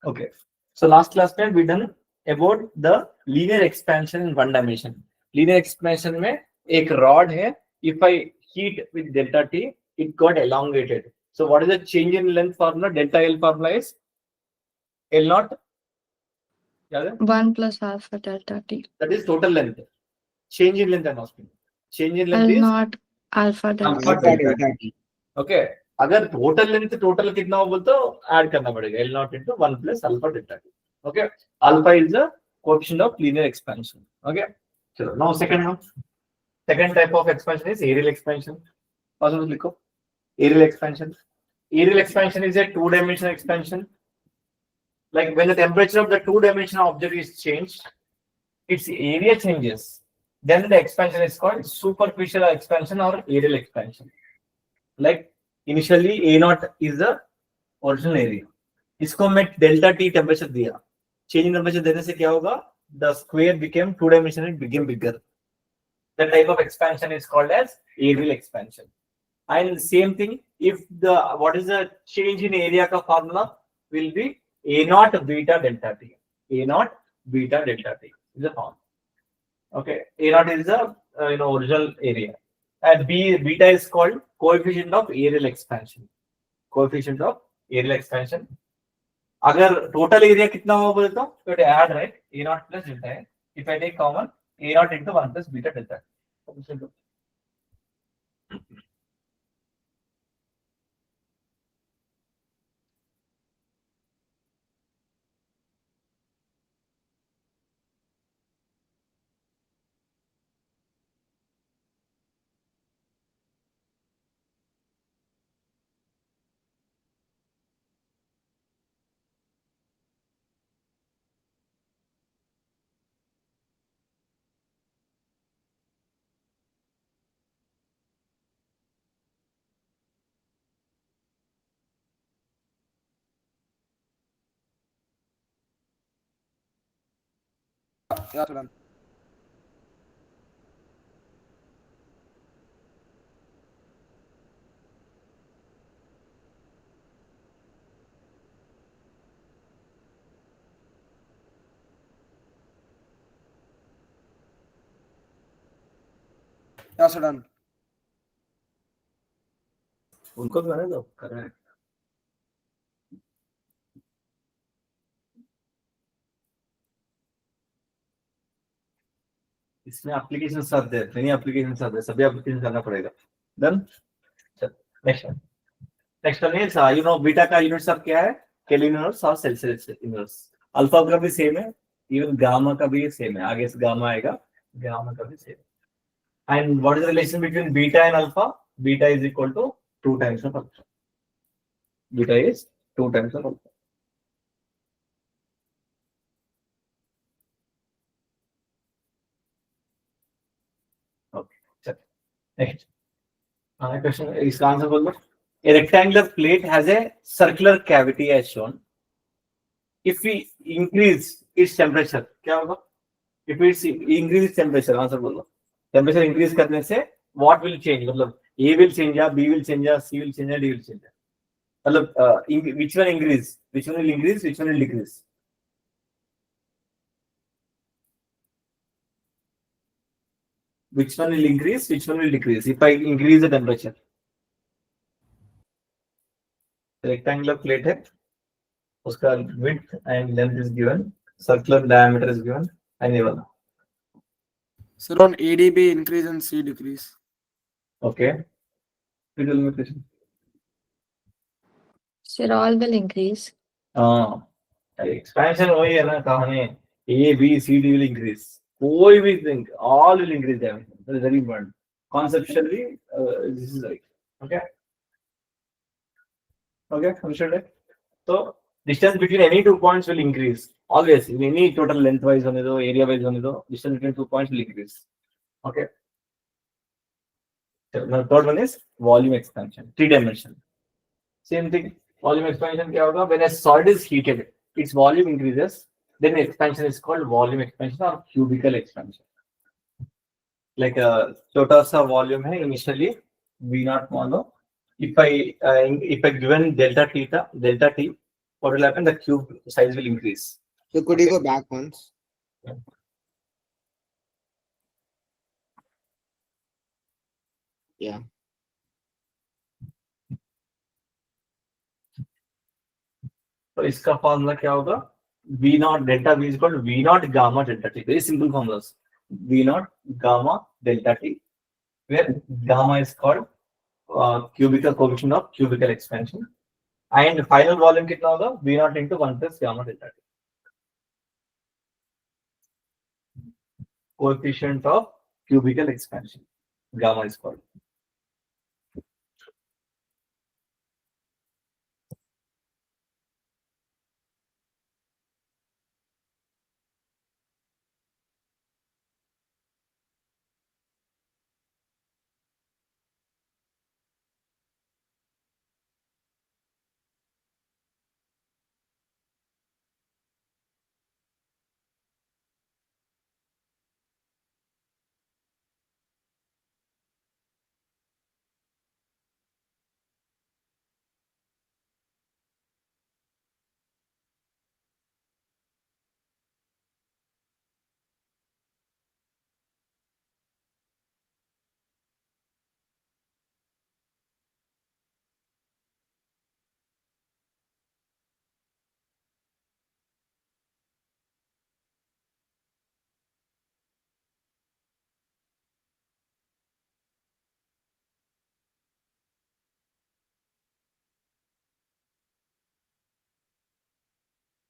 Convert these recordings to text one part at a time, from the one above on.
Okay. So last class में we done about the linear expansion in one dimension. Linear expansion में एक rod है. If I heat with delta T, it got elongated. So what is the change in length formula? Delta L formula is L naught. 1 plus alpha delta T. That is total length. Change in length I'm asking. Change in length L is naught alpha delta alpha delta T. Okay. अगर total length total कितना हो बोलते तो add करना पड़ेगा. L naught into 1 plus alpha delta T. Okay. Alpha is the coefficient of linear expansion. Okay. So now second type of expansion is aerial expansion. Also लिखो aerial expansion. Aerial expansion is a two-dimensional expansion. Like when the temperature of the two-dimensional object is changed, its area changes. Then the expansion is called superficial expansion or aerial expansion. Like initially A naught is the original area. इसको मैं delta T temperature दिया. Change in temperature देने से क्या होगा? The square became two-dimensional, it became bigger. That type of expansion is called as aerial expansion. And same thing, if the what is the change in area का formula will be A naught beta delta T. A naught beta delta T is the form. Okay, A naught is the original area, and beta is called coefficient of aerial expansion. Coefficient of aerial expansion. अगर total area कितना होगा बोलता हूँ, तो add right A naught plus delta है. If I take common A naught into 1 plus beta delta. Yeah, so done. Yeah, so done. उनको तो दो करना है. इसमें एप्लीकेशन आते हैं, मेनी एप्लीकेशन आते हैं, सभी एप्लीकेशन करना पड़ेगा. Then next one is beta का यूनिट्स अब क्या है? केल्विन यूनिट्स और सेल्सियस यूनिट्स. अल्फा का भी सेम है, इवन गामा का भी सेम है. आगे से गामा आएगा, गामा का भी same. And what is the relation between beta and alpha? Beta is equal to 2 times of alpha. Beta is 2 times of alpha. Okay. Next. Another question. इसका answer बोल दो. A rectangular plate has a circular cavity as shown. If we increase its temperature, क्या होगा? If it increases temperature, answer बोल दो. Temperature increase करने से what will change? मतलब A will change, B will change, C will change, D will change. मतलब which one increase? Which one will increase? Which one will decrease? Which one will increase? Which one will decrease? If I increase the temperature. Rectangular plate है, उसका width and length is given, circular diameter is given, and ये वाला. So on ADB increase and C decrease. Okay. Sir, all will increase. Expansion वही है ना, कहानी A, B, C, D will increase. कोई भी thing, all will increase them. That is very important. Conceptually, this is right. Okay. Okay, understood it. So distance between any 2 points will increase. Always, in any total length wise होने दो, area wise होने दो, distance between 2 points will increase. Okay. So now third one is volume expansion, 3 dimension. Same thing. Volume expansion क्या होगा? When a solid is heated, its volume increases. Then expansion is called volume expansion or cubical expansion. Like a छोटा सा volume है initially, V naught मान लो. If I given delta T, what will happen? The cube size will increase. So could you go back once? Yeah. तो इसका formula क्या होगा? V naught delta V is equal to V naught gamma delta T. Very simple formulas. V naught gamma delta T, where gamma is called cubical coefficient of cubical expansion, and final volume कितना होगा? V naught into 1 plus gamma delta T. Coefficient of cubical expansion, gamma is called.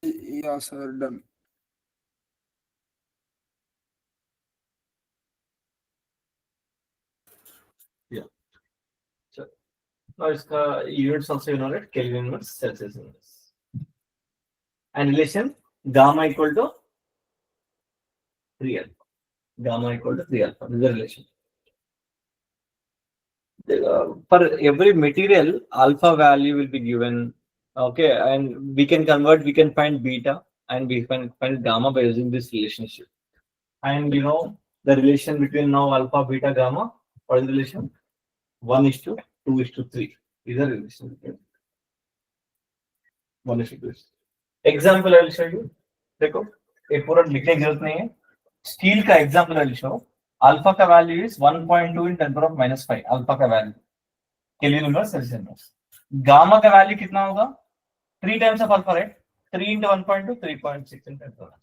Yeah, sir, done. Yeah. So now इसका units also you know right? Kelvin inverse, Celsius inverse, and relation gamma equal to 3 alpha. Gamma equal to 3 alpha. This is the relation. For every material, alpha value will be given. Okay, and we can convert. We can find beta, and we can find gamma by using this relationship. And you know the relation between now alpha, beta, gamma. What is the relation? 1:2:3. Is the relation. 1:2. Example I will show you. देखो ये पूरा लिखने की जरूरत नहीं है. Steel का example I will show. Alpha का value is 1.2 in 10 power -5. Alpha का value kelvin inverse Celsius inverse. Gamma का वैल्यू कितना होगा? 3 times of alpha, right? 3 into 1.2, 3.6 in 10 power,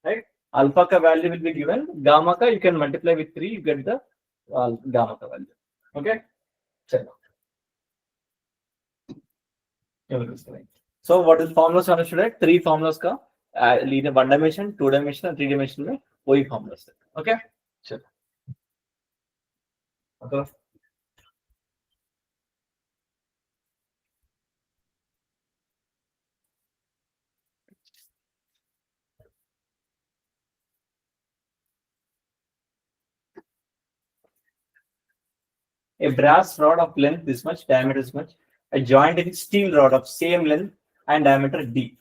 right? Alpha का value will be given. Gamma का you can multiply with 3, you get the gamma का value. Okay? चलो. So what is formulas on student? 3 formulas का linear 1 dimension, 2 dimension and 3 dimension में वही formulas है. Okay? चलो. Okay. A brass rod of length this much, diameter this much, a joint in steel rod of same length and diameter D.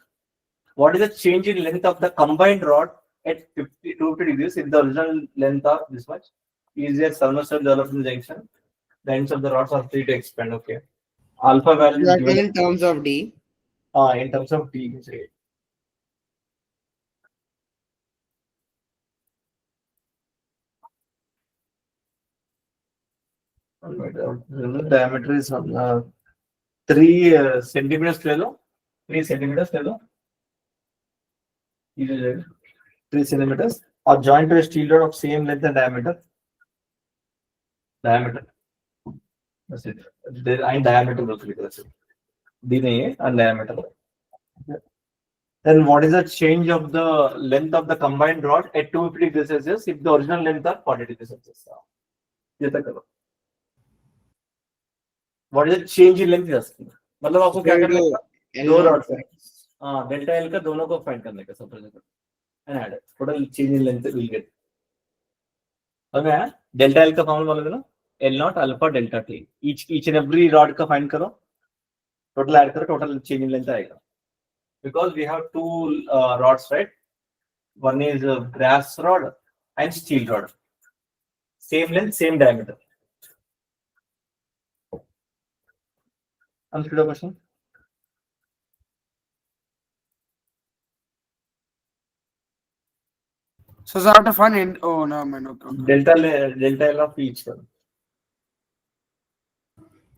What is the change in length of the combined rod at 250 degrees if the original length are this much? Is there thermostat developed in the junction? The ends of the rods are free to expand. Okay. Alpha value That is will given in terms of D. in terms of D. You say. The diameter is 3 centimeters. 3 centimeters. 3 centimeters. Or joint to a steel rod of same length and diameter. Diameter. That's it. And diameter. That's it. D and diameter. Then what is the change of the length of the combined rod at 250 degrees Celsius if the original length are 40 degrees Celsius? What is the change in length? मतलब आपको क्या करना है? दो rod का delta L का दोनों को फाइंड करने का सब and add total change in length will get. Okay, delta L का फॉर्मूला बोलोगे ना, L not alpha delta T. Each and every rod का फाइंड करो, टोटल ऐड करो, टोटल चेंज इन लेंथ आएगा. Because we have 2 rods, right? One is a brass rod and steel rod. Same length, same diameter. Understood the question? So I have to find in. Oh no, man. Okay. delta L of each one.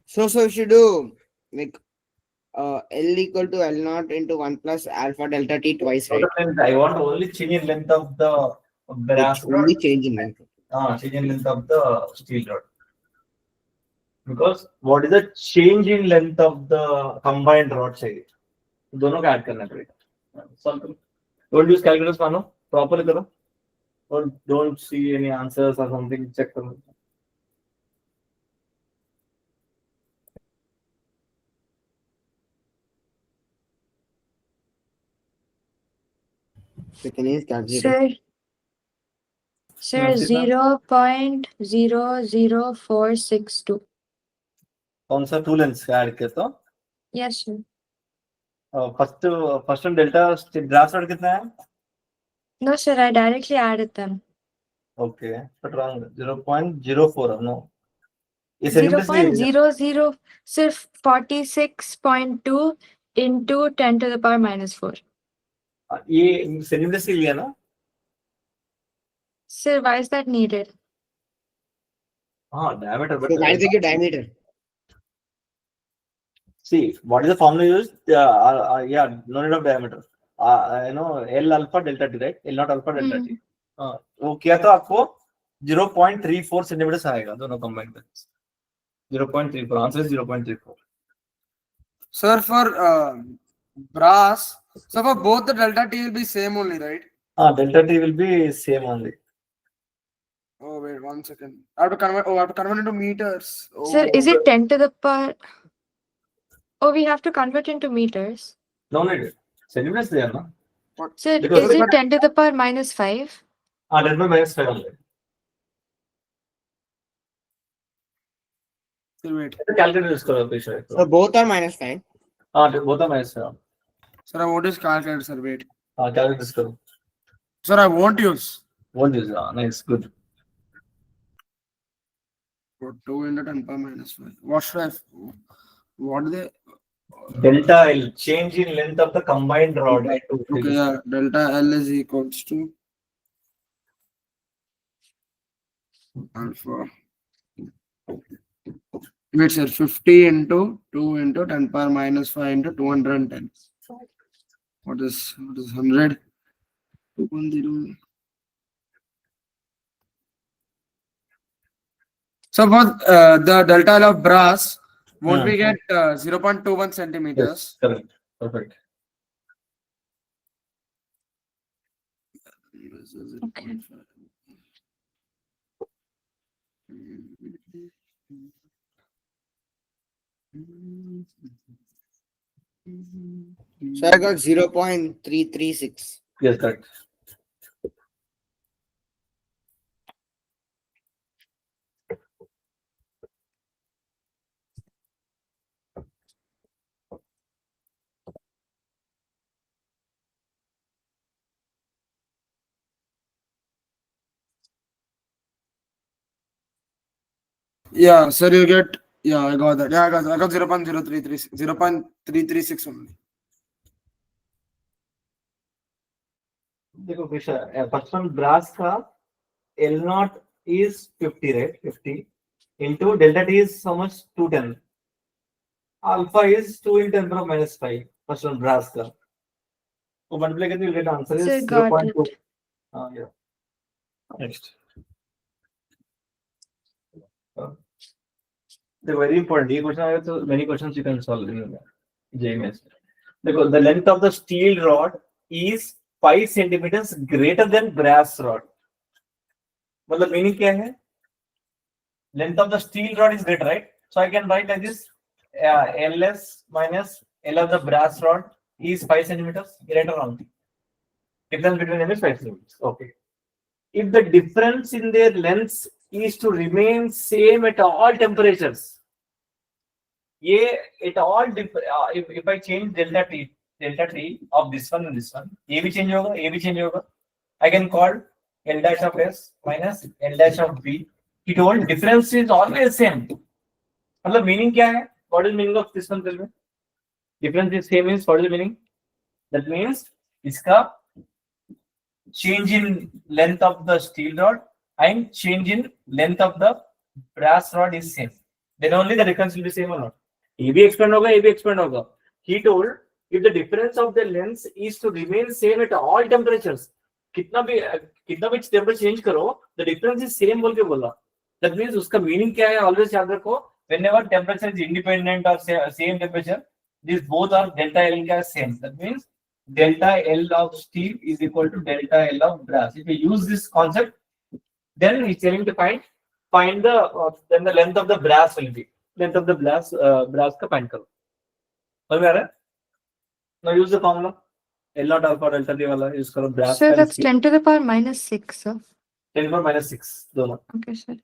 So we should do like L equal to L naught into 1 plus alpha delta T twice, right? Total length, I want only change in length of the brass It's only rod. change in length. Change in length of the steel rod. Because what is the change in length of the combined rod चाहिए? दोनों का add करना पड़ेगा. Solve करो. Don't use calculators मानो. Properly करो. Or don't see any answers or something. Check करो. So can you use calculator? Sir, 0.00462. कौन सा two lengths का ऐड किया तो? Yes, sir. First one delta brass rod कितना है? No, sir, I directly added them. Okay, but wrong. 0.04 no. Is it 0.00, sir, 46.2 into 10 to the power minus 4. ये centimeters के लिए ना? Sir, why is that needed? Diameter. So why is it your diameter? See, what is the formula used? Yeah, no need of diameter. L alpha delta T, right? L not alpha delta T. वो किया तो आपको 0.34 centimetre आएगा दोनों combine करके. 0.34. Answer is 0.34. Sir, for brass, so for both the delta T will be same only, right? Delta T will be same only. Oh wait, 1 second. I have to convert. Oh, I have to convert into meters. Oh. Sir, is it 10 to the power? Oh, we have to convert into meters. No need. Centimeters there, no? Sir, Because is it 10 to the power minus 5? 10 by minus 5 only. Sir, wait. Calculator use करो please. So both are minus 5. Both are minus 5. Sir, I won't use calculator, sir. Wait. Calculator use करो. Sir, I won't use. Won't use. Nice, good. 2 into 10 power minus 5. What should I? What they? Delta L, change in length of the combined rod. Okay, yeah. Delta L is equals to alpha. Wait, sir. 50 into 2 into 10 power minus 5 into 210. What is 100? 2.0. So for the delta L of brass, won't we get 0.21 centimeters? Yes, correct. Perfect. Okay. So I got 0.336. Yes, correct. Yeah, sir, you get. Yeah, I got that. Yeah, I got 0.0336 only. देखो first one brass का L naught is 50, right? 50 into delta T is how much? 210. Alpha is 2 into 10 power minus 5. First one brass का. So multiply करके you'll get answer is Sir, got 0.2. it. Yeah. Next. The very important. ये question आएगा तो many questions you can solve in JMS. देखो the length of the steel rod is 5 centimeters greater than brass rod. मतलब meaning क्या है? Length of the steel rod is greater, right? So I can write like this: LS minus L of the brass rod is 5 centimeters. Right or wrong? Difference between them is 5 centimeters. Okay. If the difference in their lengths is to remain same at all temperatures, at all if I change delta T of this one and this one, A भी change होगा, I can call L dash of S minus L dash of B. It all difference is always same. मतलब meaning क्या है? What is meaning of this one? Tell me. Difference is same means what is the meaning? That means इसका change in length of the steel rod and change in length of the brass rod is same, then only the difference will be same or not. A भी expand होगा, A भी expand होगा. He told if the difference of the lengths is to remain same at all temperatures, कितना भी temperature change करो, the difference is same बोल के बोला. That means उसका meaning क्या है? Always याद रखो. Whenever temperature is independent of same temperature, these both are delta L का same. That means delta L of steel is equal to delta L of brass. If you use this concept, then he's telling to find the then the length of the brass will be length of the brass का find करो. समझ में आ रहा है? Now use the formula. L not alpha delta T वाला use करो brass. Sir, that's 10 to the power minus 6, sir. 10 power minus 6 दोनों. Okay, sir.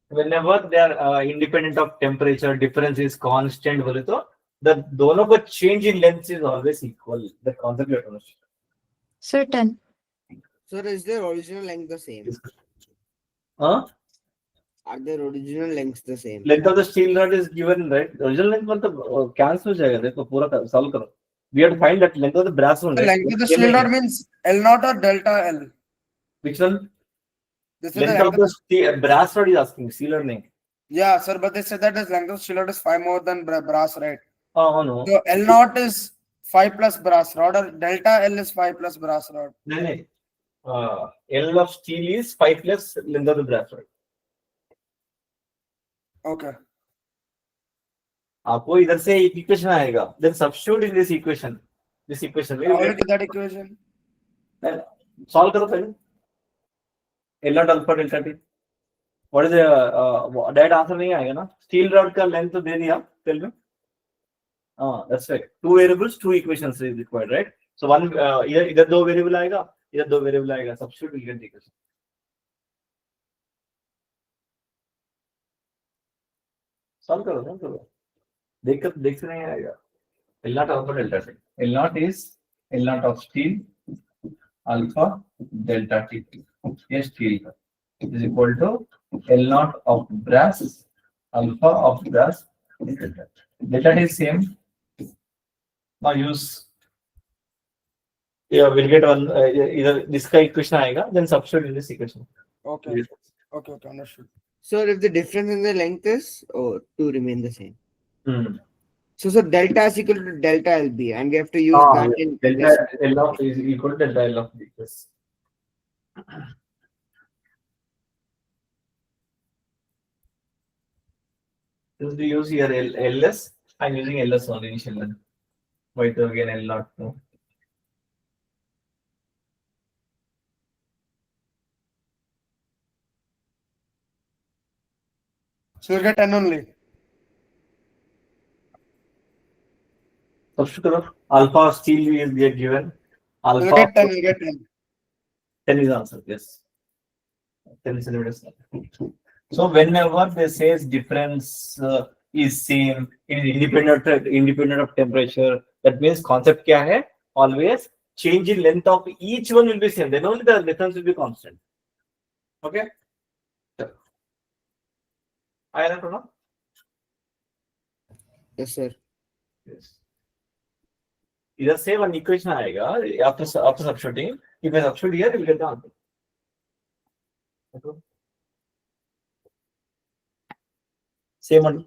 Whenever they are independent of temperature, difference is constant बोले तो the दोनों का change in length is always equal. The concept you have to understand. Sir, 10. Sir, is their original length the same? Huh? Are their original lengths the same? Length of the steel rod is given, right? Original length मतलब cancel हो जाएगा. देखो पूरा solve करो. We have to find that length of the brass one. The Right? length of the steel rod means L naught or delta L? Which one? They said Length of the steel, brass rod is asking. Steel rod नहीं. yeah, sir, but they said that the length of steel rod is 5 more than brass, right? Oh no. So L naught is 5 plus brass rod, or delta L is 5 plus brass rod. नहीं. L of steel is 5 plus length of the brass rod. Okay. आपको इधर से एक equation आएगा. Then substitute in this equation. This equation. How will you get that equation? Solve करो पहले. L not alpha delta T. What is the direct answer नहीं आएगा ना? Steel rod का length तो दे दिया. Tell me. That's right. Two variables, two equations is required, right? So one इधर दो variable आएगा, इधर दो variable आएगा. Substitute will get the equation. Solve करो. देख नहीं आएगा. L naught alpha delta T. L naught is L naught of steel alpha delta T. Yes, steel is equal to L naught of brass alpha of brass delta. Delta T is same. Now use. Yeah, we'll get one. Either this का equation आएगा, then substitute in this equation. Okay. Okay, understood. So if the difference in the length is to remain the same. Hmm. So delta is equal to delta LB, and we have to use that in delta L of is equal to delta L of B. Yes. Since we use here LS, I'm using LS only initially. Why to again L naught? No. So you get 10 only. Substitute करो. Alpha steel is get given. Alpha. You get 10. You get 10. 10 is answer. Yes. 10 centimeters. So whenever they says difference is same, it is independent of temperature. That means concept क्या है? Always change in length of each one will be same. Then only the difference will be constant. Okay. I don't know. Yes, sir. Yes. Either say one equation आएगा after substituting. If I substitute here, you will get the answer. Okay. Same one.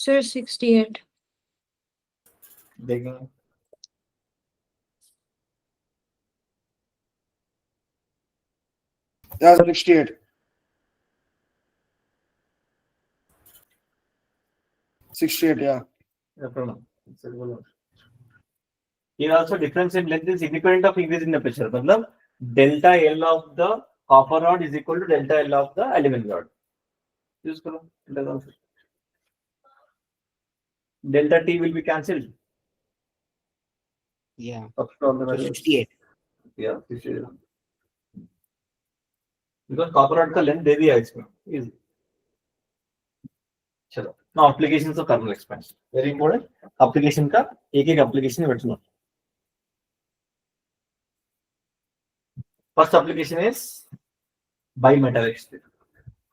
Sir, 68. देखेंगे. Yeah, 68. 68, yeah. No problem. Here also difference in length is independent of increase in temperature. मतलब delta L of the copper rod is equal to delta L of the aluminum rod. Use करो. Delta T will be cancelled. Yeah. First problem So is 68. yeah, 68. Because copper rod का length दे दिया इसमें. Easy. चलो. Now applications of thermal expansion. Very important. Application का एक application है. First application is bimetallic strip.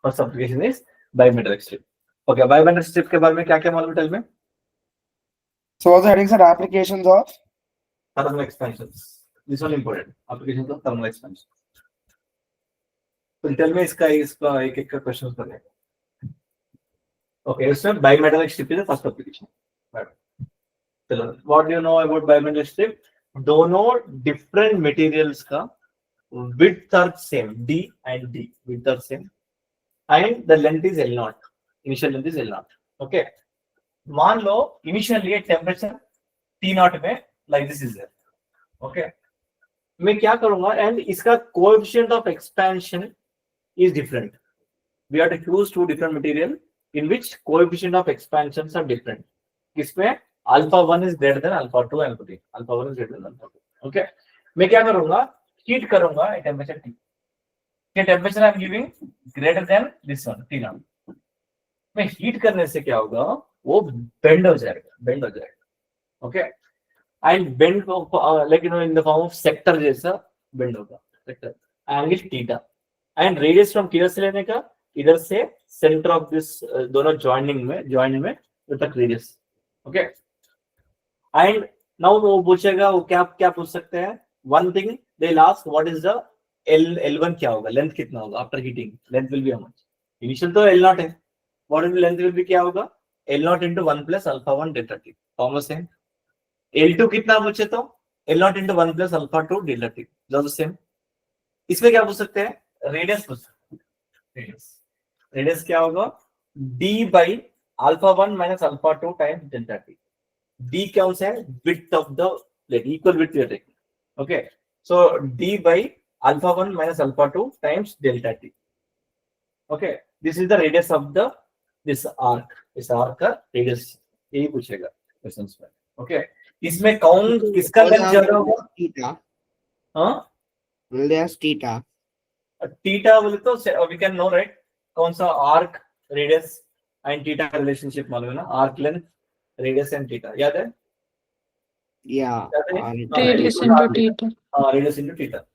First application is bimetallic strip. Okay, bimetallic strip के बारे में क्या-क्या मालूम है tell me? So what's the headings and applications of? Thermal expansions. This one important. Applications of thermal expansion. तो tell me इसका एक-एक का questions करें. Okay, so bimetallic strip is the first application. Right. So what do you know about bimetallic strip? दोनों different materials का width are same, D and D width are same, and the length is L0. Initial length is L0. Okay. मान लो initially temperature T0 में like this is there. Okay. मैं क्या करूँगा and इसका coefficient of expansion is different. We have to choose two different material in which coefficient of expansions are different. इसमें alpha 1 is greater than alpha 2 and alpha 3. Alpha 1 is greater than alpha 2. Okay. मैं क्या करूँगा heat करूँगा at temperature T. के temperature I am giving greater than this one T0. मैं heat करने से क्या होगा वो bend हो जाएगा. Okay. And bend like you know in the form of sector जैसा bend होगा. Sector angle theta. And radius from किधर से लेने का इधर से center of this दोनों joining में तक radius. Okay. And now वो पूछेगा वो क्या पूछ सकते हैं. One thing they'll ask what is the L1 क्या होगा, length कितना होगा after heating, length will be how much. Initial तो L0 है. What is the length will be क्या होगा L0 into 1 plus alpha 1 delta T. Almost same. L2 कितना पूछे तो L0 into 1 plus alpha 2 delta T. Just same. इसमें क्या पूछ सकते हैं radius पूछ सकते हैं. Radius क्या होगा D by alpha 1 minus alpha 2 times delta T. D क्या है width of the plate, equal width we are taking. Okay, so D by alpha 1 minus alpha 2 times delta T. Okay, this is the radius of this arc. इस arc का radius यही पूछेगा questions में. Okay, इसमें कौन किसका length ज्यादा होगा? Theta. हाँ? Will they ask theta? Theta बोले तो we can know right? कौन सा arc, radius and theta relationship मालूम है ना? Arc length, radius and theta. याद है? Yeah. Radius into theta. Radius into theta.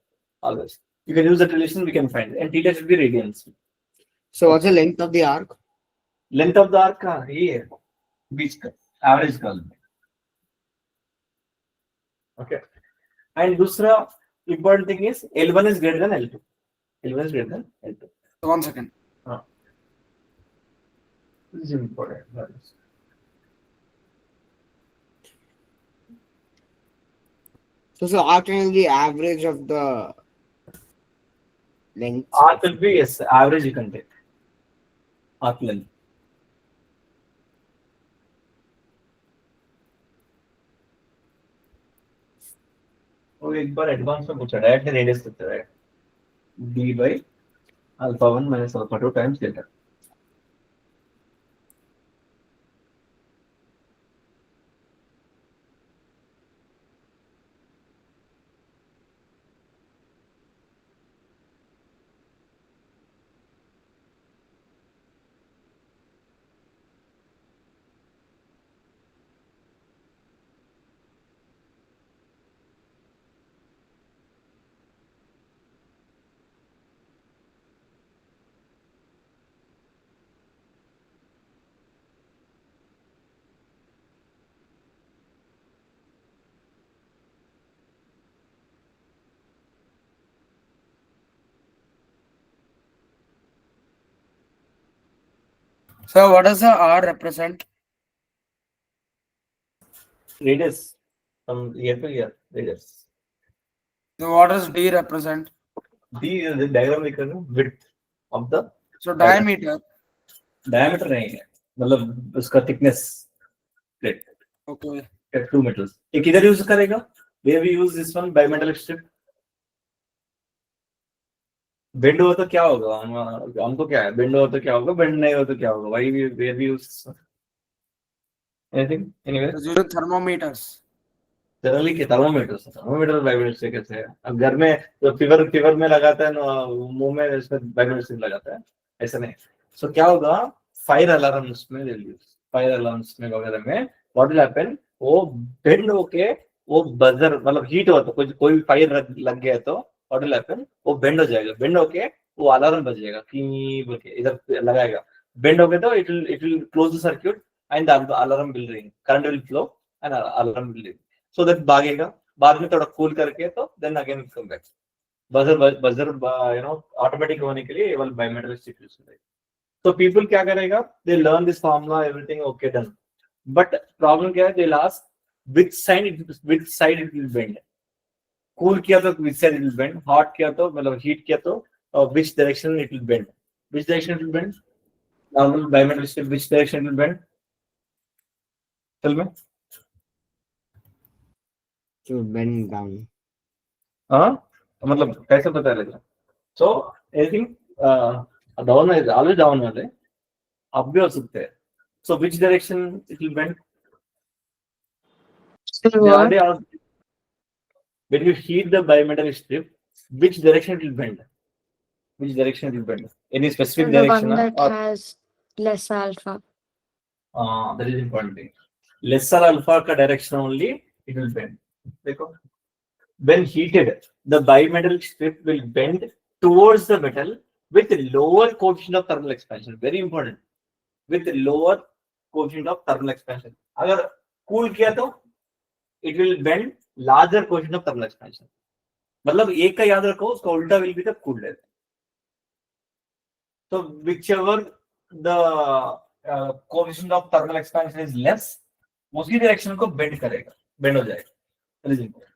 Always. You can use that relation, we can find. And theta should be radians. So what's the length of the arc? Length of the arc ये है बीच का average का. Okay. And दूसरा important thing is L1 is greater than L2. L1 is greater than L2. 1 second. This is important. So arc will be average of the length. Arc will be yes, average you can take. Arc length. वो एक बार advance में पूछा direct radius कितना है d by alpha 1 minus alpha 2 times delta. So what does the R represent? radius from year to year. Radius. So what does D represent? D is the diagram because width of the So diameter. diameter नहीं है मतलब उसका thickness plate. Okay. 2 meters. ये किधर use करेगा? Where we use this one bimetallic strip. Bend हो तो क्या होगा? हमको क्या है? Bend हो तो क्या होगा? Bend नहीं हो तो क्या होगा? Why where we use this one? Anything? Anyway. Because using thermometers. Generally के थर्मोमीटर बायोमेट्रिक से कैसे है? अब घर में तो फीवर में लगाता है ना, मुंह में इसमें बायोमेट्रिक लगाता है, ऐसा नहीं. सो क्या होगा? फायर अलार्म्स में फायर अलार्म्स में वगैरह में व्हाट विल हैपन, वो बेंड होके वो बजर मतलब हीट हो तो कोई फायर लग गया तो व्हाट विल हैपन, वो बेंड हो जाएगा, बेंड होके वो अलार्म बजेगा कि बोल के इधर लगाएगा. बेंड हो गया तो it will close the circuit and the alarm will ring, current will flow and alarm will ring. So that भागेगा, बाद में थोड़ा कूल करके तो then again come back. Buzzer automatic होने के लिए केवल बायोमेट्रिक स्टिक यूज करेगा. तो पीपल क्या करेगा? They learn this formula, everything okay done. But problem क्या है? They last which side it will bend. Cool किया तो which side it will bend, hot किया तो मतलब हीट किया तो which direction it will bend. Which direction it will bend? Normal biometric strip, which direction it will bend? Tell me. To bend down. हाँ मतलब कैसे पता लगा? So anything down is always down वाले अप भी हो सकते हैं. So which direction it will bend? When you heat the bimetallic strip, which direction it will bend? Which direction it will bend? Any specific The direction? one that Or has less alpha. that is important thing. Lesser alpha का direction only it will bend. देखो, when heated, the bimetallic strip will bend towards the metal with lower coefficient of thermal expansion. Very important. With lower coefficient of thermal expansion. अगर cool किया तो it will bend larger coefficient of thermal expansion. मतलब एक का याद रखो, उसका उल्टा will be the cool level. So whichever the coefficient of thermal expansion is less, उसी direction को bend करेगा, bend हो जाएगा. That is important.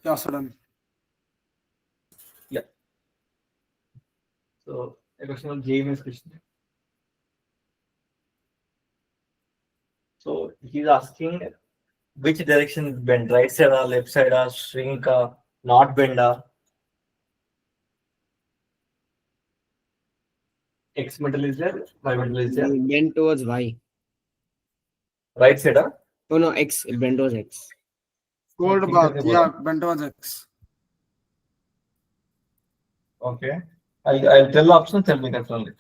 Yeah, sudden. Yeah. So a question on JEE question. So he's asking which direction bend, right side or left side or shrink or not bend or X metal is there, Y metal is there, Bend towards Y. right side or Oh no, X. It bend towards X. Cold think bath. that Yeah, bent towards X. okay. I'll tell the option, tell me that only.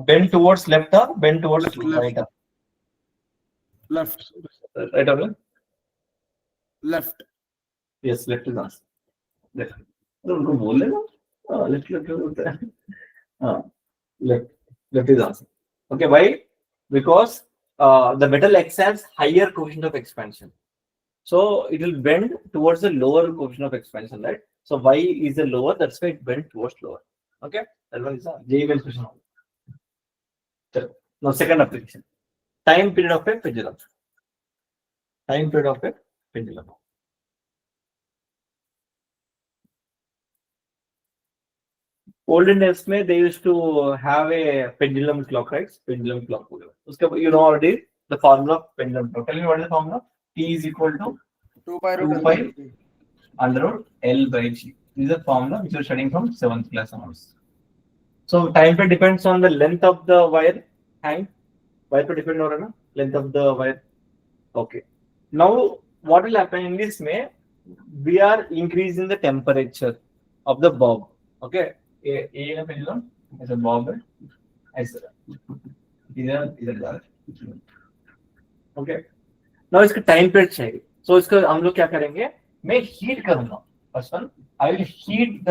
Bend towards left or bend towards Left. right or Left. right or left? Left. Yes, left is answer. Left. तो उनको बोल लेना. Left बोलते हैं. Left is answer. Okay, why? Because the metal X has higher coefficient of expansion, so it will bend towards the lower coefficient of expansion, right? So Y is the lower, that's why it bend towards lower. Okay, that one is a JEE question. Now second application, time period of a pendulum. Time period of a pendulum. olden days में they used to have a pendulum clock, right? Pendulum clock. उसके you know already the formula of pendulum clock. Tell me what is the formula? T is equal to 2 pi root 2 pi under root L by G. This is the formula which you are studying from 7th class onwards. So time period depends on the length of the wire hang. Wire to depend on length of the wire. Okay. Now what will happen in this way? We are increasing the temperature of the bulb. Okay. A pendulum is a bulb. Okay. Now इसका time period चाहिए. So इसका हम लोग क्या करेंगे? मैं heat करूंगा. First one, I will heat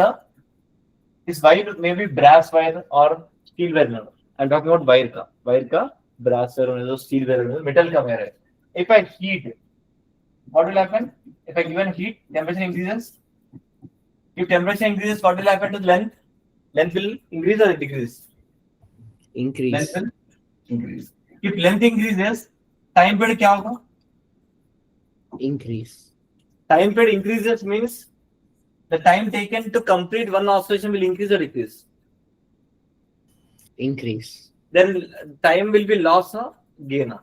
this wire, maybe brass wire or steel wire. I'm talking about wire का brass wire or steel wire, metal का wire है. If I heat, what will happen? If I given heat, temperature increases. If temperature increases, what will happen to the length? Length will increase or decrease? Increase. Length will increase. If length increases, time period क्या होगा? Increase. Time period increases means the time taken to complete one oscillation will increase or decrease? Increase. Then time will be loss or gain?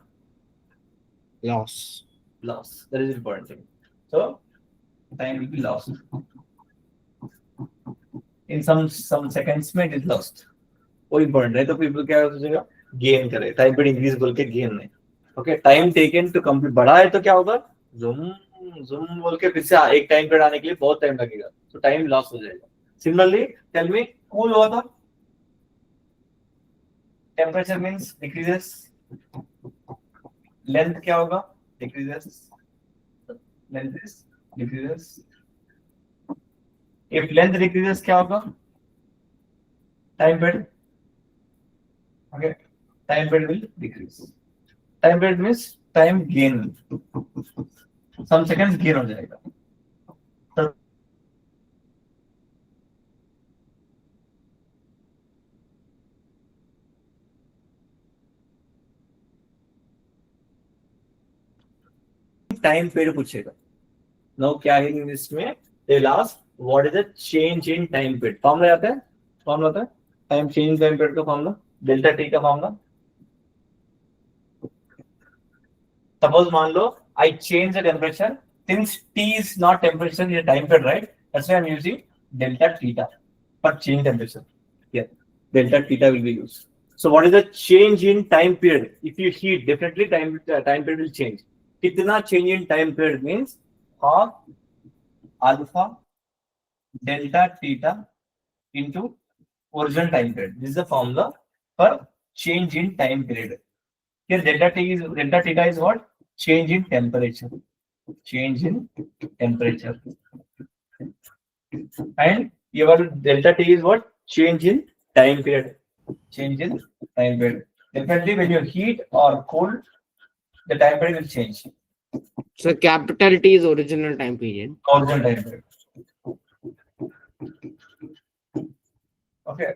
Loss. Loss. That is the important thing. So time will be lost. In some seconds में it is lost. वो important है. तो people क्या सोचेगा? Gain करे. Time period increase बोल के gain नहीं. Okay. Time taken to complete बढ़ा है तो क्या होगा? Zoom बोल के फिर से एक टाइम पीरियड आने के लिए बहुत टाइम लगेगा. तो टाइम लॉस हो जाएगा. Similarly, tell me, cool हुआ था. Temperature means decreases. Length क्या होगा? Decreases. Length is decreases. If length decreases क्या होगा? Time period. Okay. Time period will decrease. Time period means time gain. Some seconds gain हो जाएगा. Time period पूछेगा. Now क्या है इसमें? They will ask what is the change in time period. Formula आता है? फॉर्मूला आता है? Time change in time period का फॉर्मूला? Delta T का फॉर्मूला? Suppose मान लो I change the temperature. Since T is not temperature, it is time period, right? That's why I'm using delta theta for change temperature. Yeah, delta theta will be used. So what is the change in time period? If you heat, definitely time period will change. Kitna change in time period means half alpha delta theta into original time period. This is the formula for change in time period. Here delta theta is what? Change in temperature. Change in temperature. And your delta T is what? Change in time period. Change in time period. Definitely when you heat or cool, the time period will change. So capital T is original time period. Original time period. Okay.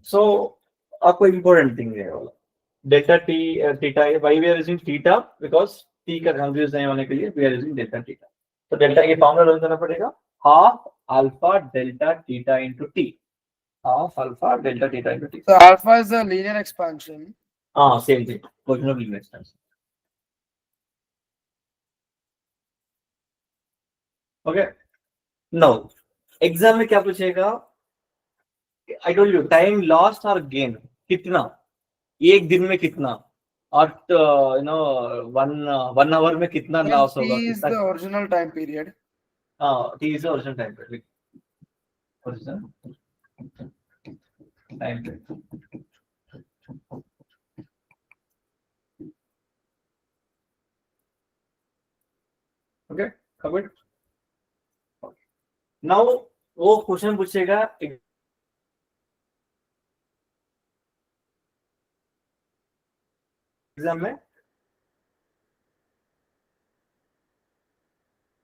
So आपको important thing है वाला. Delta T theta. Why we are using theta? Because T का confuse नहीं होने के लिए we are using delta theta. So delta ये formula use करना पड़ेगा. Half alpha delta theta into T. Half alpha delta theta into T. So alpha is the linear expansion. Same thing. Portion of linear expansion. Okay. Now, exam में क्या पूछेगा? I told you time lost or gain कितना? एक दिन में कितना? और one hour में कितना loss होगा? T is the original time period. T is the original time period. Original time period. Okay, covered. Now वो क्वेश्चन पूछेगा एग्जाम में.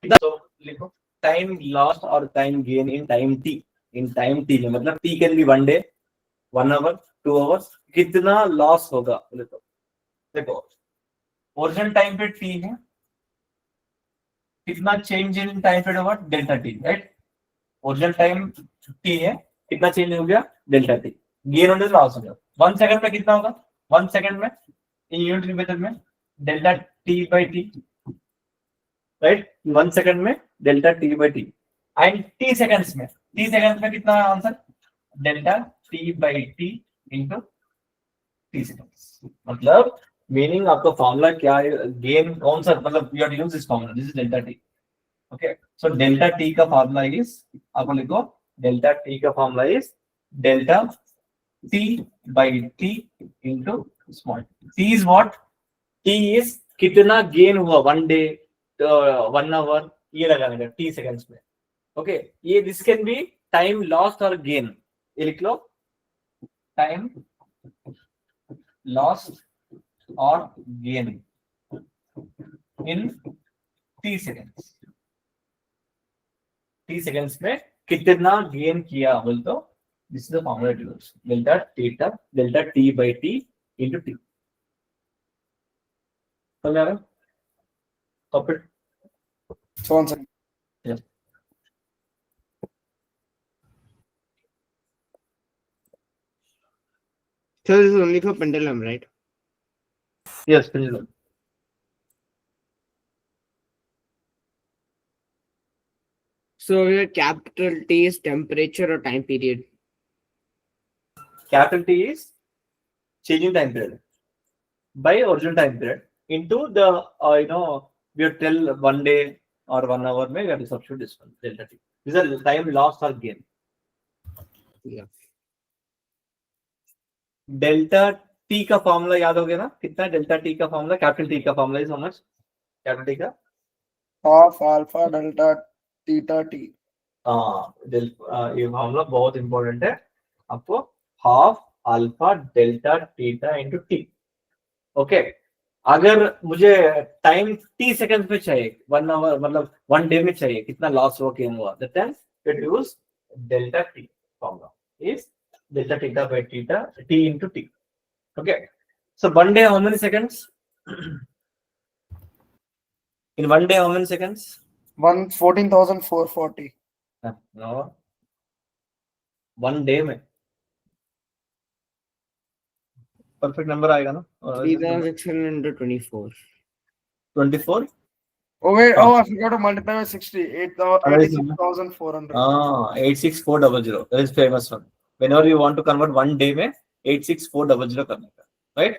तो लिखो टाइम लॉस और time gain in time T. In time T में मतलब T can be 1 day, 1 hour, 2 hours. कितना loss होगा बोले तो देखो ओरिजिनल टाइम पे टी है. कितना चेंज इन टाइम पीरियड होगा? Delta T, right? Original time T है, कितना चेंज हो गया डेल्टा टी, गेन होने से लॉस हो गया। 1 सेकंड में कितना होगा, 1 सेकंड में इन यूनिट मेथड में delta T by T, right, 1 second में delta T by T, and T seconds में कितना answer, delta T by T into T seconds. मतलब मीनिंग आपका फॉर्मूला क्या है, गेन कौन सा, मतलब you have to use this formula, this is delta T. Okay, so delta T का फॉर्मूला इज, आपको लिखो डेल्टा टी का formula is delta T by T into small T is what, T is कितना gain हुआ 1 day, 1 hour, ये लगाने का T seconds में। ओके, ये this can be time loss और गेन, ये लिख लो टाइम लॉस और gain in T seconds, T seconds में कितना गेन किया बोल तो this is the formula to use, delta theta delta T by T into T. समझ आ रहा है? Copy So one second. Yeah. So this is only for pendulum, right? Yes, pendulum. So your capital T is temperature or time period? Capital T is changing time period by original time period into the we have tell 1 day or 1 hour में we have to substitute this one delta T. These are time loss or gain. Yeah. Delta T का formula याद हो गया ना, कितना delta T का formula, capital T का formula is how much, capital T का Half alpha delta theta t. ये फॉर्मूला बहुत इंपॉर्टेंट है आपको, half alpha delta theta into T. Okay, अगर मुझे टाइम टी सेकंड्स में चाहिए, 1 आवर मतलब 1 डे में चाहिए, कितना लॉस हुआ गेन हुआ, that time it use delta T formula is delta theta by theta t into t. Okay, so 1 day how many seconds? In 1 day how many seconds? 14,440. No, 1 day में perfect number आएगा ना, 3,624. 24. Oh wait, हाँ. oh I forgot to multiply by 60. 86,400. 86400, that is famous one. Whenever you want to convert 1 day में 86400 करने का, right?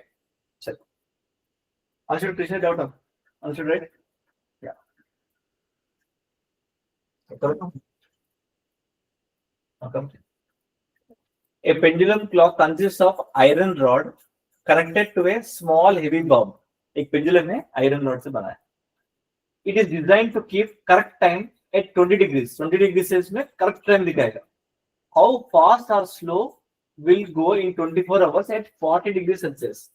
चलो, Answer Krishna doubt हम, answer right? Yeah. Okay. A pendulum clock consists of iron rod connected to a small heavy bob. एक pendulum है iron rod से बना है. It is designed to keep correct time at 20 degrees. 20 degrees celsius में correct time दिखाएगा. How fast or slow will go in 24 hours at 40 degrees Celsius?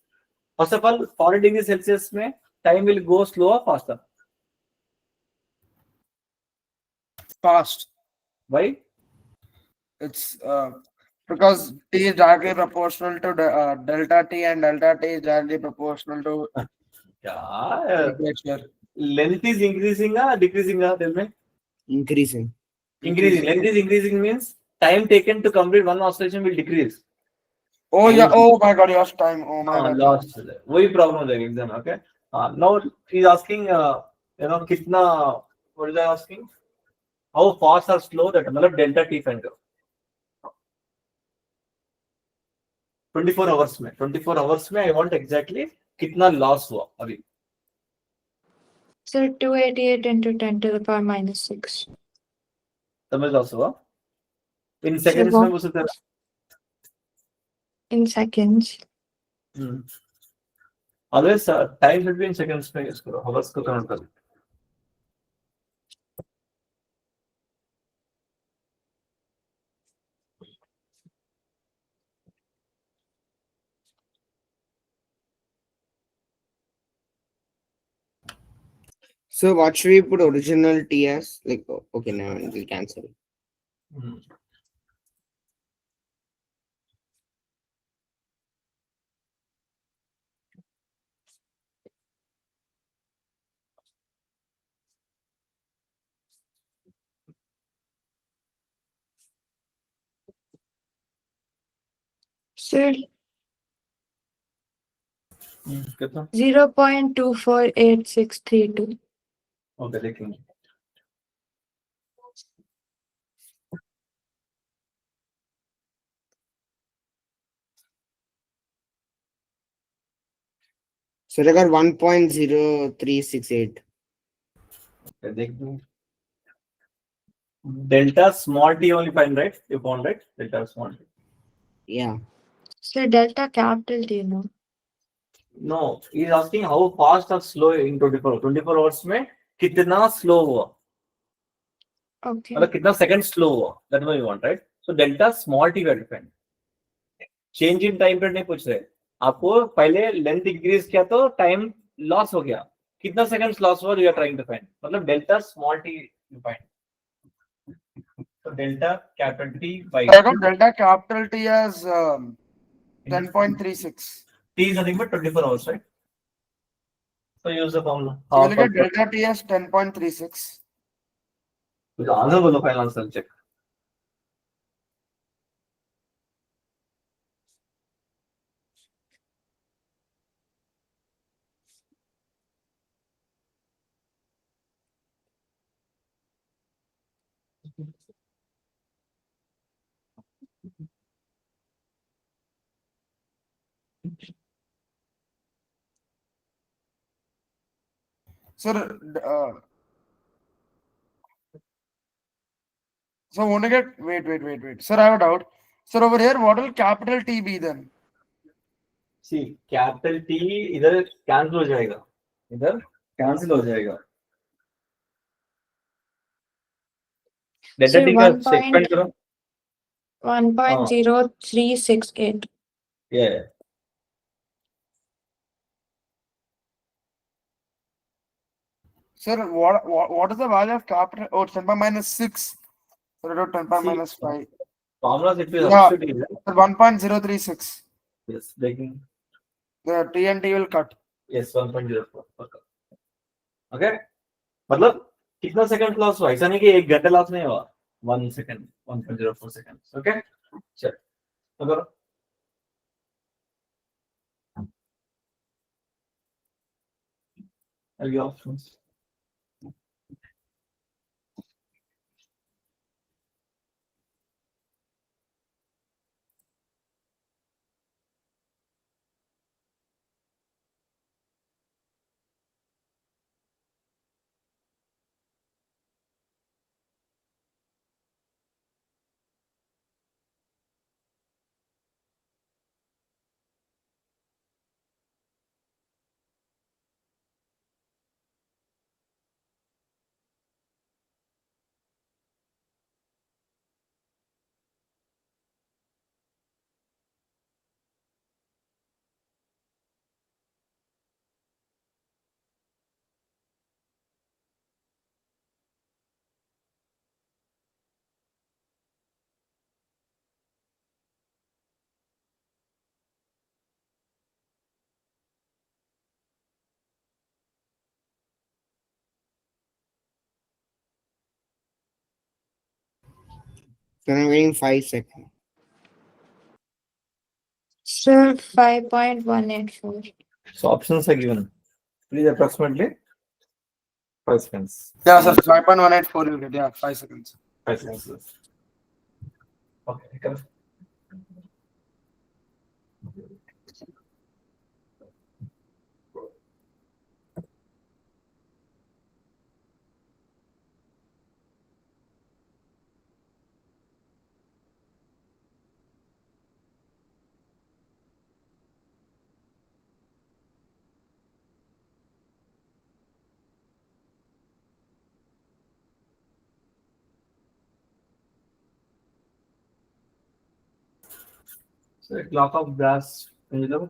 First of all, 40 degrees Celsius में time will go slow or faster? Fast. Why? It's because t is directly proportional to delta t, and delta t is directly proportional to temperature. Length is increasing or decreasing? Tell me. Increasing. Increasing. Length is increasing means time taken to complete one oscillation will decrease. Oh yeah, oh my god, you lost time. Oh my god. Lost. वही problem हो जाएगा exam. Okay. Now he is asking, कितना, what is I asking? How fast or slow that मतलब delta t find करो. 24 hours में, 24 hours में I want exactly कितना loss हुआ अभी. So 288 into 10 to the power minus 6. समझ loss हुआ. In seconds में वो सकता है. In seconds. Always time should be in seconds में use करो, hours को count करो. So what should we put original T as? Like, okay, now we'll cancel. Sir, कितना 0.248632. ओके देखेंगे So I got 1.0368. ओके देखेंगे delta small T only fine right you found right delta small T Yeah. Sir, delta capital T, no? No he is asking how fast और slow in 24 hours में कितना slow हुआ Okay. मतलब कितना second slow हुआ that what you want right so delta small T very fine change in time period नहीं पूछ रहे आपको पहले लेंथ इंक्रीज किया तो टाइम लॉस हो गया कितना सेकंड्स लॉस हुआ you are trying to find मतलब delta small T you find so delta capital T by I got delta capital T as 10.36. T is nothing but 24 hours, right? So use the formula. So we'll get delta T as 10.36. The answer was the final answer. Check. Sir, so I want to get wait. Sir, I have a doubt. Sir, over here, what will capital T be then? See, capital T इधर cancel हो जाएगा. इधर cancel हो जाएगा. Delta Sir, T का segment करो. 1.0368. Yeah. Sir, what is the value of capital? Oh, 10 power minus 6. Sir, I got 10 power minus 5. Formula if you Yeah. substitute it. Sir, 1.036. Yes, taking. The T and T will cut. Yes, 1.04. Okay. मतलब कितना second loss हुआ ऐसा नहीं कि एक घंटे loss नहीं हुआ 1 सेकंड 1.04 सेकंड ओके चल तो करो अलग options So I'm waiting 5 seconds. Sir, 5.184. so options are given please approximately 5 seconds Yeah, sir, 5.184 you get. Yeah, 5 seconds. 5 seconds okay come so a clock of brass you know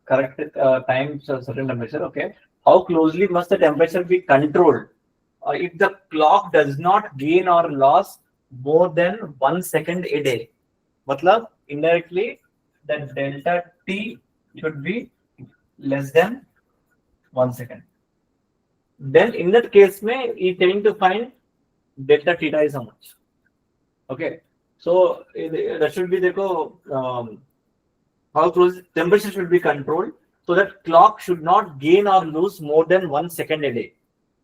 correct time to a certain temperature okay how closely must the temperature be controlled if the clock does not gain or loss more than 1 second a day मतलब indirectly the delta t should be less than 1 second then in that case may he trying to find delta theta is how much okay so that should be देखो how close temperature should be controlled so that clock should not gain or lose more than 1 second a day.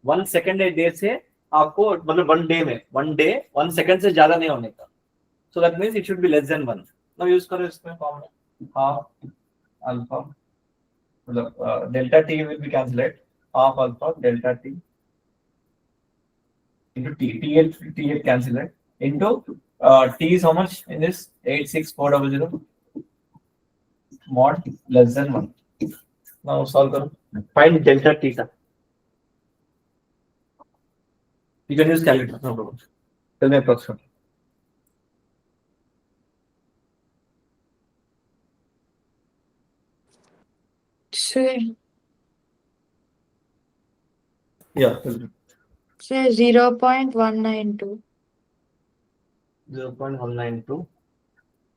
1 second a day से आपको मतलब 1 day में 1 second से ज्यादा नहीं होने का. So that means it should be less than 1. Now use करो इसमें formula half alpha मतलब delta t will be cancelled, half alpha delta t into t8 cancelled into t is how much in this 86400 mod less than 1. Now solve karo. Find delta theta. You can use calculator, no problem. Tell me approximately. Say Yeah, tell me. 0.192. 0.192.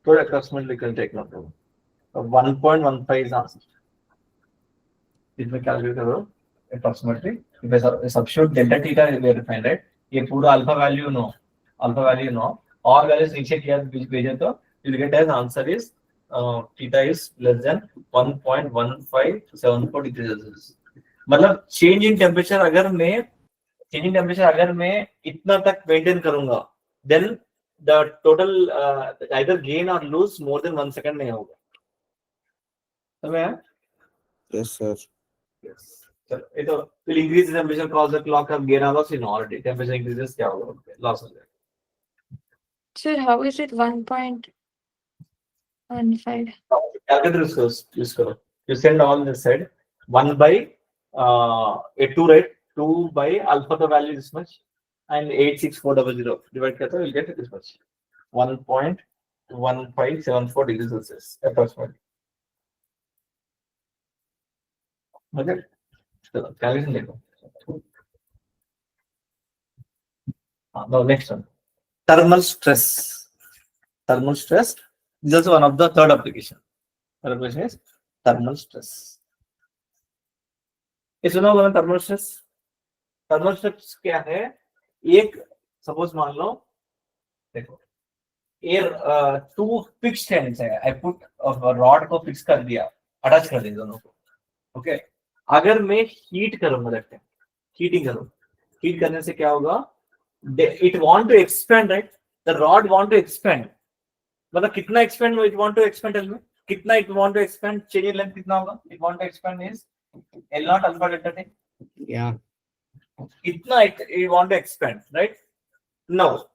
So approximately you can take no problem. 1.15 is asked. इसमें calculate करो approximately. If I substitute delta theta we find, right? ये पूरा alpha value no, और values नीचे किया भेजे तो you will get as answer is theta is less than 1.1574 degrees Celsius. मतलब change in temperature अगर मैं इतना तक maintain करूंगा, then the total either gain or lose more than 1 second नहीं होगा. समझ? Yes, sir. Yes. So it will increase the temperature cause the clock of gain or loss in already. Temperature increases, क्या होगा? Loss हो जाएगा. Sir, how is it 1.15? Calculator use करो. You send all this side 1 by a 2, right? 2 by alpha the value is this much and 86400 divide करते हो, you'll get this much 1.1574 degrees Celsius approximately. Okay. So calculation देखो. Now next one, thermal stress. Thermal stress is also one of the third application. Third application is thermal stress. Is सुना होगा thermal stress? Thermal stress क्या है? एक suppose मान लो देखो air two fixed ends है. I put a rod को fix कर दिया, attach कर दिया दोनों को. Okay. अगर मैं heat करूँगा देखते हैं, heating करूँ, heat करने से क्या होगा? It want to expand, right? The rod want to expand. मतलब कितना expand it want to expand? Tell me. कितना it want to expand? Change in length कितना होगा? It want to expand is L0 alpha delta t. Yeah. Itna it want to expand, right? No,